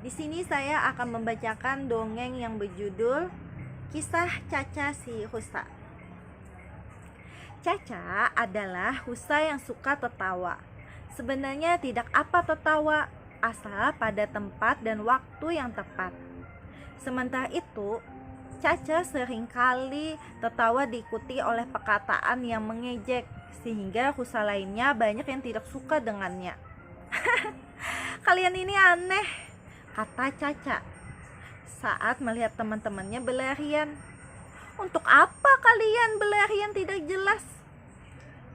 Di sini saya akan membacakan dongeng yang berjudul Kisah Caca si Rusa. Caca adalah rusa yang suka tertawa. Sebenarnya tidak apa tertawa, asal pada tempat dan waktu yang tepat. Sementara itu, Caca seringkali tertawa diikuti oleh perkataan yang mengejek, sehingga rusa lainnya banyak yang tidak suka dengannya. Kalian ini aneh, kata Caca saat melihat teman-temannya berlarian. Untuk apa kalian berlarian tidak jelas?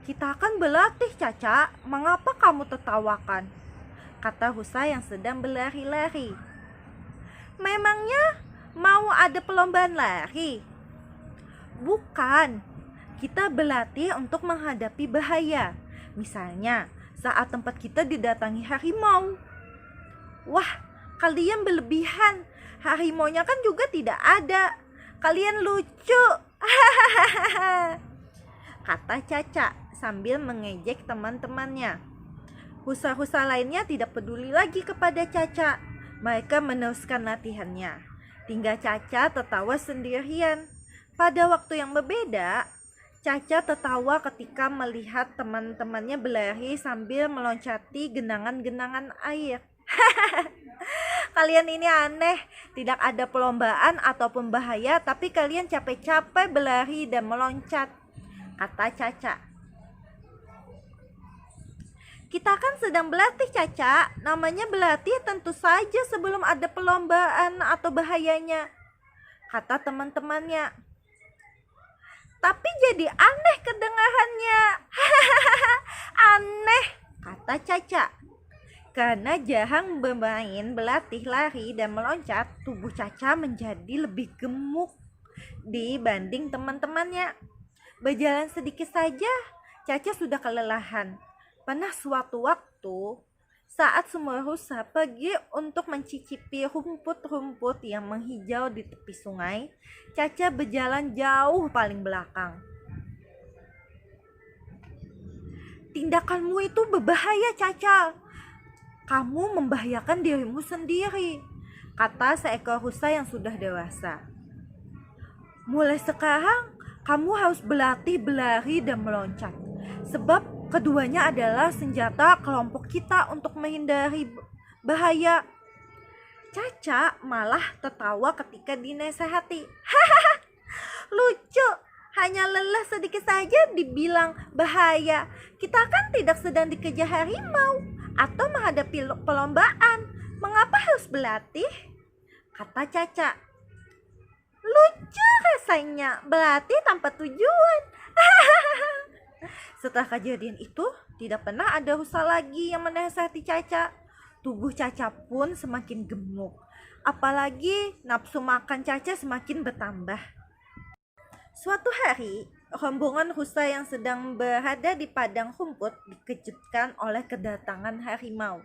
Kita akan berlatih, Caca. Mengapa kamu tertawakan? Kata rusa yang sedang berlari-lari. Memangnya mau ada perlombaan lari? Bukan. Kita berlatih untuk menghadapi bahaya. Misalnya, saat tempat kita didatangi harimau. Wah, kalian berlebihan. Harimaunya kan juga tidak ada. Kalian lucu. Kata Caca sambil mengejek teman-temannya. Rusa-rusa lainnya tidak peduli lagi kepada Caca. Mereka meneruskan latihannya. Tinggal Caca tertawa sendirian. Pada waktu yang berbeda, Caca tertawa ketika melihat teman-temannya berlari sambil meloncati genangan-genangan air. Kalian ini aneh, tidak ada perlombaan ataupun bahaya, tapi kalian capek-capek berlari dan meloncat, kata Caca. Kita kan sedang berlatih, Caca. Namanya berlatih tentu saja sebelum ada perlombaan atau bahayanya, kata teman-temannya. Tapi jadi aneh kedengarannya. Aneh, kata Caca. Karena jarang bermain, berlatih lari dan meloncat, tubuh Caca menjadi lebih gemuk dibanding teman-temannya. Berjalan sedikit saja, Caca sudah kelelahan. Pernah suatu waktu, saat semua rusa pergi untuk mencicipi rumput-rumput yang menghijau di tepi sungai, Caca berjalan jauh paling belakang. Tindakanmu itu berbahaya, Caca. Kamu membahayakan dirimu sendiri, kata seekor rusa yang sudah dewasa. Mulai sekarang, kamu harus berlatih berlari dan meloncat, sebab keduanya adalah senjata kelompok kita untuk menghindari bahaya. Caca malah tertawa ketika dinasehati. Hahaha, lucu. Hanya lelah sedikit saja dibilang bahaya. Kita kan tidak sedang dikejar harimau atau menghadapi perlombaan. Mengapa harus berlatih? Kata Caca. Lucu rasanya berlatih tanpa tujuan. Setelah kejadian itu, tidak pernah ada rusa lagi yang menasihati Caca. Tubuh Caca pun semakin gemuk. Apalagi nafsu makan Caca semakin bertambah. Suatu hari, rombongan rusa yang sedang berada di padang rumput dikejutkan oleh kedatangan harimau.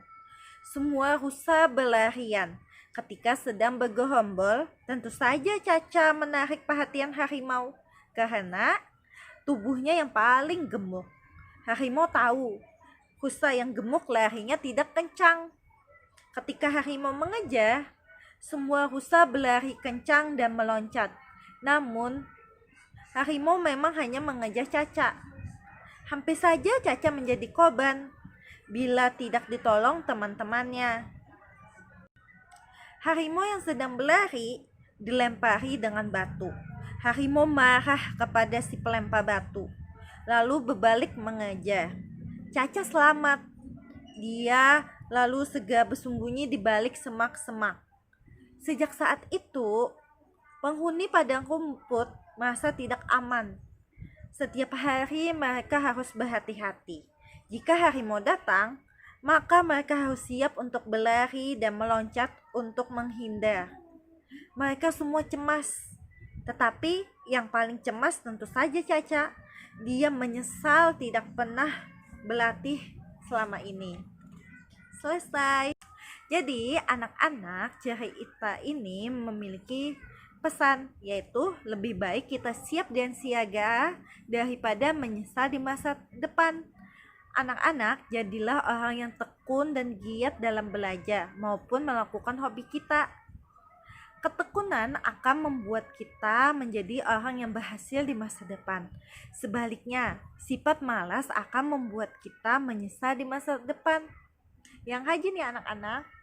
Semua rusa berlarian. Ketika sedang bergerombol, tentu saja Caca menarik perhatian harimau karena tubuhnya yang paling gemuk. Harimau tahu, rusa yang gemuk larinya tidak kencang. Ketika harimau mengejar, semua rusa berlari kencang dan meloncat. Namun, harimau memang hanya mengejar Caca. Hampir saja Caca menjadi korban bila tidak ditolong teman-temannya. Harimau yang sedang berlari dilempari dengan batu. Harimau marah kepada si pelempar batu, lalu berbalik mengejar. Caca selamat. Dia lalu segera bersembunyi di balik semak-semak. Sejak saat itu, penghuni padang rumput merasa tidak aman. Setiap hari mereka harus berhati-hati. Jika harimau datang, maka mereka harus siap untuk berlari dan meloncat untuk menghindar. Mereka semua cemas. Tetapi yang paling cemas tentu saja Caca. Dia menyesal tidak pernah berlatih selama ini. Selesai. Jadi anak-anak, cerita ini memiliki pesan, yaitu lebih baik kita siap dan siaga daripada menyesal di masa depan. Anak-anak, jadilah orang yang tekun dan giat dalam belajar maupun melakukan hobi kita. Ketekunan akan membuat kita menjadi orang yang berhasil di masa depan. Sebaliknya, sifat malas akan membuat kita menyesal di masa depan. Yang rajin ya anak-anak.